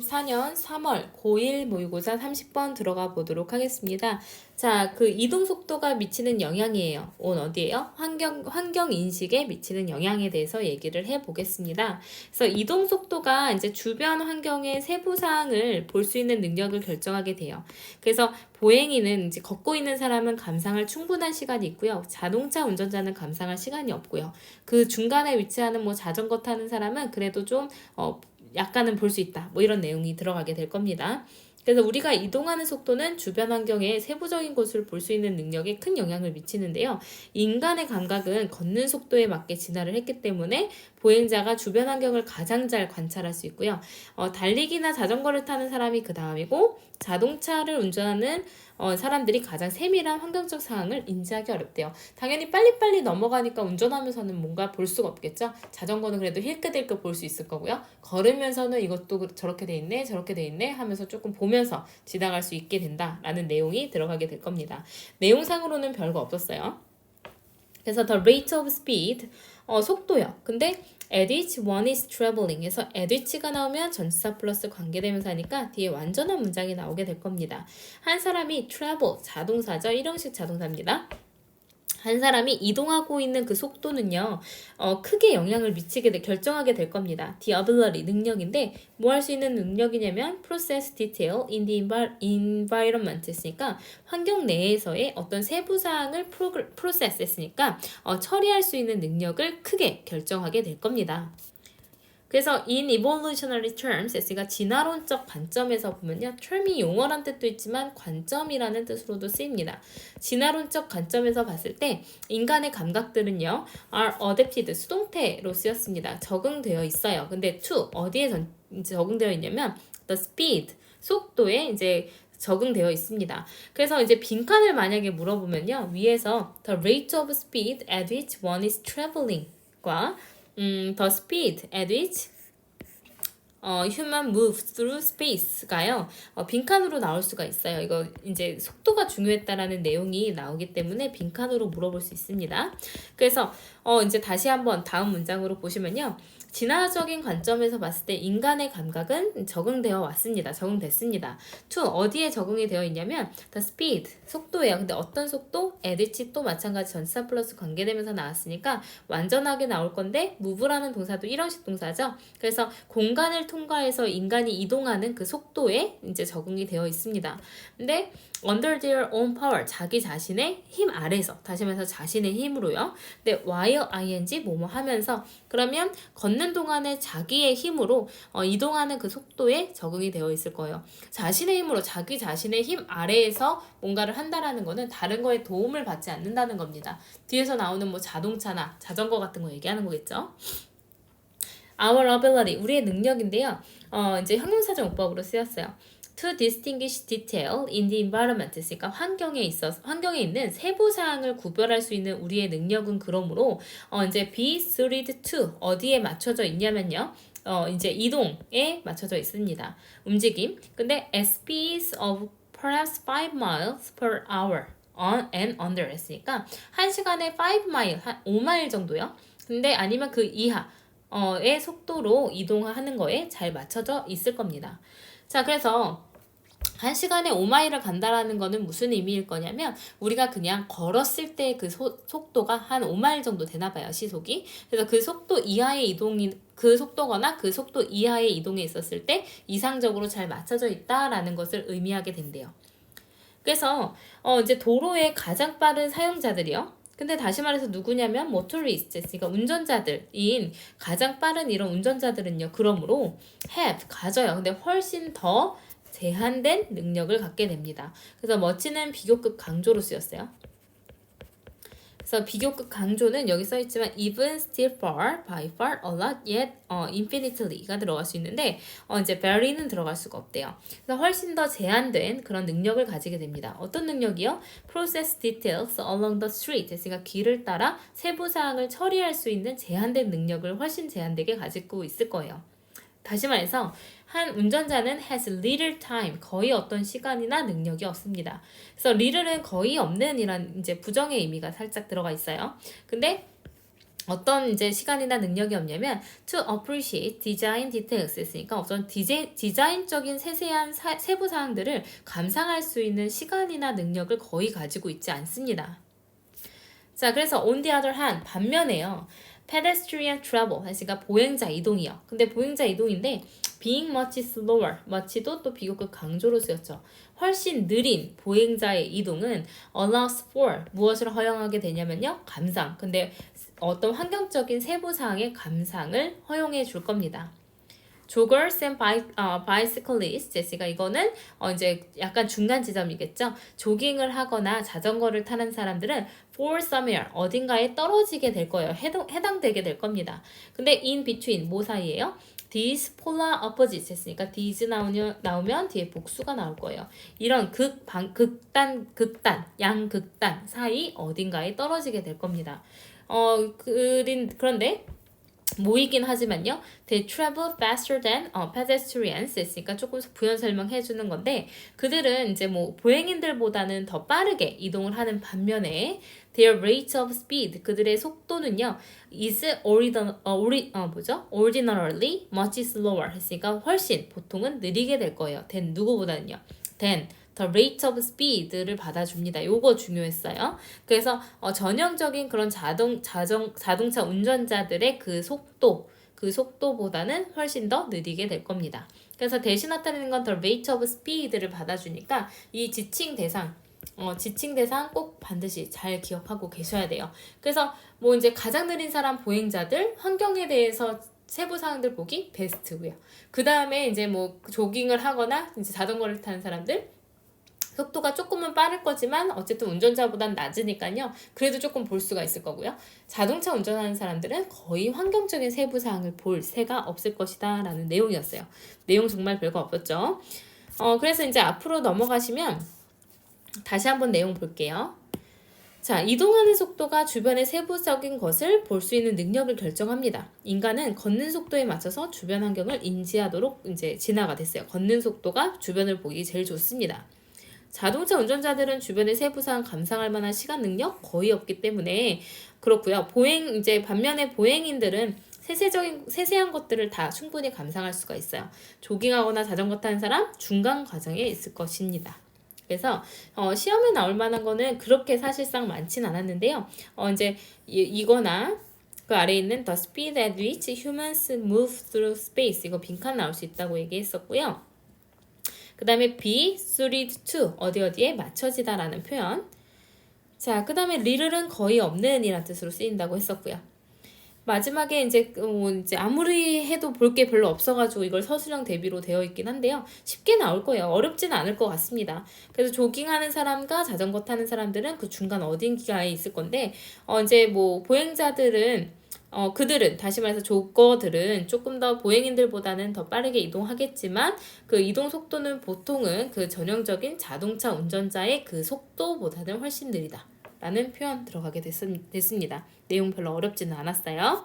2024년 3월 고1 모의고사 30번 들어가 보도록 하겠습니다. 자, 그 이동 속도가 미치는 영향이에요. 어디예요? 환경 인식에 미치는 영향에 대해서 얘기를 해 보겠습니다. 그래서 이동 속도가 이제 주변 환경의 세부 사항을 볼 수 있는 능력을 결정하게 돼요. 그래서 보행인은 이제 걷고 있는 사람은 감상할 충분한 시간이 있고요. 자동차 운전자는 감상할 시간이 없고요. 그 중간에 위치하는 뭐 자전거 타는 사람은 그래도 좀 약간은 볼 수 있다. 뭐 이런 내용이 들어가게 될 겁니다. 그래서 우리가 이동하는 속도는 주변 환경의 세부적인 것을 볼 수 있는 능력에 큰 영향을 미치는데요. 인간의 감각은 걷는 속도에 맞게 진화를 했기 때문에 보행자가 주변 환경을 가장 잘 관찰할 수 있고요. 달리기나 자전거를 타는 사람이 그 다음이고 자동차를 운전하는 사람들이 가장 세밀한 환경적 사항을 인지하기 어렵대요. 당연히 빨리빨리 넘어가니까 운전하면서는 뭔가 볼 수가 없겠죠. 자전거는 그래도 힐끗힐끗 볼 수 있을 거고요. 걸으면서는 이것도 저렇게 돼 있네 저렇게 돼 있네 하면서 조금 보면서 지나갈 수 있게 된다라는 내용이 들어가게 될 겁니다. 내용상으로는 별거 없었어요. 그래서 the rate of speed 속도요. 근데 at which one is traveling 해서 at which가 나오면 전치사 플러스 관계대명사니까 뒤에 완전한 문장이 나오게 될 겁니다. 한 사람이 travel 자동사죠. 일형식 자동사입니다. 한 사람이 이동하고 있는 그 속도는요, 크게 영향을 결정하게 될 겁니다. The ability, 능력인데, 뭐 할 수 있는 능력이냐면, process detail in the environment 했으니까, 환경 내에서의 어떤 세부 사항을 process 했으니까, 처리할 수 있는 능력을 크게 결정하게 될 겁니다. 그래서 in evolutionary terms, S가 진화론적 관점에서 보면요. term이 용어란 뜻도 있지만 관점이라는 뜻으로도 쓰입니다. 진화론적 관점에서 봤을 때 인간의 감각들은요. are adapted, 수동태로 쓰였습니다. 적응되어 있어요. 근데 to, 어디에 적응되어 있냐면 the speed, 속도에 이제 적응되어 있습니다. 그래서 이제 빈칸을 만약에 물어보면요. 위에서 the rate of speed at which one is traveling과 the speed at which human moves through space가요. 빈칸으로 나올 수가 있어요. 이거 이제 속도가 중요했다라는 내용이 나오기 때문에 빈칸으로 물어볼 수 있습니다. 그래서 이제 다시 한번 다음 문장으로 보시면요. 진화적인 관점에서 봤을 때 인간의 감각은 적응되어 왔습니다. 적응됐습니다. to 어디에 적응이 되어 있냐면 the speed 속도예요. 근데 어떤 속도? at which 또 마찬가지 전치사 플러스 관계되면서 나왔으니까 완전하게 나올 건데 move라는 동사도 일형식 동사죠. 그래서 공간을 통과해서 인간이 이동하는 그 속도에 이제 적응이 되어 있습니다. 근데 under their own power 자기 자신의 힘 아래서 다시 말해서 자신의 힘으로요. 근데 while ing 뭐뭐 하면서 그러면 걷는 동안에 자기의 힘으로 이동하는 그 속도에 적응이 되어 있을 거예요. 자신의 힘으로 자기 자신의 힘 아래에서 뭔가를 한다라는 거는 다른 거에 도움을 받지 않는다는 겁니다. 뒤에서 나오는 뭐 자동차나 자전거 같은 거 얘기하는 거겠죠. Our ability, 우리의 능력인데요. 이제 형용사정법으로 쓰였어요. To distinguish detail in the environment. 그러니까 환경에 있는 세부 사항을 구별할 수 있는 우리의 능력은 그러므로 이제 be suited to 어디에 맞춰져 있냐면요. 이제 이동에 맞춰져 있습니다. 움직임. 근데 at speeds of perhaps 5 miles per hour on and under 했으니까 1시간에 5마일, 한 5마일 정도요. 근데 아니면 그 이하의 속도로 이동하는 거에 잘 맞춰져 있을 겁니다. 자, 그래서 1시간에 5마일을 간다라는 거는 무슨 의미일 거냐면 우리가 그냥 걸었을 때 그 속도가 한 5마일 정도 되나 봐요. 시속이. 그래서 그 속도 이하의 그 속도거나 그 속도 이하의 이동에 있었을 때 이상적으로 잘 맞춰져 있다라는 것을 의미하게 된대요. 그래서 이제 도로의 가장 빠른 사용자들이요. 근데 다시 말해서 누구냐면 모토리스트, 그러니까 운전자들인 가장 빠른 이런 운전자들은요. 그러므로 가져요. 근데 훨씬 더 제한된 능력을 갖게 됩니다. 그래서 much는 비교급 강조로 쓰였어요. 그래서 비교급 강조는 여기 써있지만 even, still, far, by far, a lot, yet, infinitely가 들어갈 수 있는데 이제 very는 들어갈 수가 없대요. 그래서 훨씬 더 제한된 그런 능력을 가지게 됩니다. 어떤 능력이요? process details along the street. 그러니까 길을 따라 세부 사항을 처리할 수 있는 제한된 능력을 훨씬 제한되게 가지고 있을 거예요. 다시 말해서 한 운전자는 has little time, 거의 어떤 시간이나 능력이 없습니다. 그래서 little은 거의 없는 이란 이제 부정의 의미가 살짝 들어가 있어요. 근데 어떤 이제 시간이나 능력이 없냐면 to appreciate design details 했으니까 어떤 디자인적인 세세한 세부 사항들을 감상할 수 있는 시간이나 능력을 거의 가지고 있지 않습니다. 자, 그래서 on the other hand 반면에요. pedestrian travel 그러니까 보행자 이동이요. 근데 보행자 이동인데 being much slower, much도 또 비교급 강조로 쓰였죠. 훨씬 느린 보행자의 이동은 allows for 무엇을 허용하게 되냐면요. 감상. 근데 어떤 환경적인 세부 사항의 감상을 허용해 줄 겁니다. joggers and bicyclists 제시가 이거는 이제 약간 중간 지점이겠죠. 조깅을 하거나 자전거를 타는 사람들은 for somewhere 어딘가에 떨어지게 될 거예요. 해당되게 될 겁니다. 근데 in between 뭐 사이에요? these polar opposites 했으니까 these 나오면 뒤에 복수가 나올 거예요. 이런 극단, 양극단 사이 어딘가에 떨어지게 될 겁니다. 그런데 모이긴 하지만요. They travel faster than pedestrians 했으니까 조금 부연 설명해 주는 건데 그들은 이제 뭐 보행인들보다는 더 빠르게 이동을 하는 반면에 their rate of speed 그들의 속도는요 is ordinarily much slower 했으니까 훨씬 보통은 느리게 될 거예요. than 누구보다는요. than the rate of speed를 받아줍니다. 요거 중요했어요. 그래서 전형적인 그런 자동차 운전자들의 그 속도보다는 훨씬 더 느리게 될 겁니다. 그래서 대신 나타내는 건 the rate of speed를 받아주니까 이 지칭 대상 꼭 반드시 잘 기억하고 계셔야 돼요. 그래서 뭐 이제 가장 느린 사람 보행자들 환경에 대해서 세부 사항들 보기 베스트고요. 그 다음에 이제 뭐 조깅을 하거나 이제 자전거를 타는 사람들 속도가 조금은 빠를 거지만 어쨌든 운전자보단 낮으니까요. 그래도 조금 볼 수가 있을 거고요. 자동차 운전하는 사람들은 거의 환경적인 세부 사항을 볼 새가 없을 것이다 라는 내용이었어요. 내용 정말 별거 없었죠. 그래서 이제 앞으로 넘어가시면 다시 한번 내용 볼게요. 자, 이동하는 속도가 주변의 세부적인 것을 볼 수 있는 능력을 결정합니다. 인간은 걷는 속도에 맞춰서 주변 환경을 인지하도록 이제 진화가 됐어요. 걷는 속도가 주변을 보기 제일 좋습니다. 자동차 운전자들은 주변의 세부사항 감상할 만한 시간 능력 거의 없기 때문에 그렇고요. 반면에 보행인들은 세세한 것들을 다 충분히 감상할 수가 있어요. 조깅하거나 자전거 타는 사람 중간 과정에 있을 것입니다. 그래서 시험에 나올 만한 거는 그렇게 사실상 많진 않았는데요. 이제 이거나 그 아래에 있는 the speed at which humans move through space 이거 빈칸 나올 수 있다고 얘기했었고요. 그 다음에 be suited to 어디에 맞춰지다 라는 표현. 자, 그 다음에 little은 거의 없는 이라는 뜻으로 쓰인다고 했었고요. 마지막에 이제 아무리 해도 볼 게 별로 없어가지고 이걸 서술형 대비로 되어 있긴 한데요. 쉽게 나올 거예요. 어렵지는 않을 것 같습니다. 그래서 조깅하는 사람과 자전거 타는 사람들은 그 중간 어딘가에 있을 건데 이제 뭐 보행자들은 그들은 다시 말해서 조거들은 조금 더 보행인들보다는 더 빠르게 이동하겠지만 그 이동 속도는 보통은 그 전형적인 자동차 운전자의 그 속도보다는 훨씬 느리다 라는 표현 들어가게 됐습니다. 내용 별로 어렵지는 않았어요.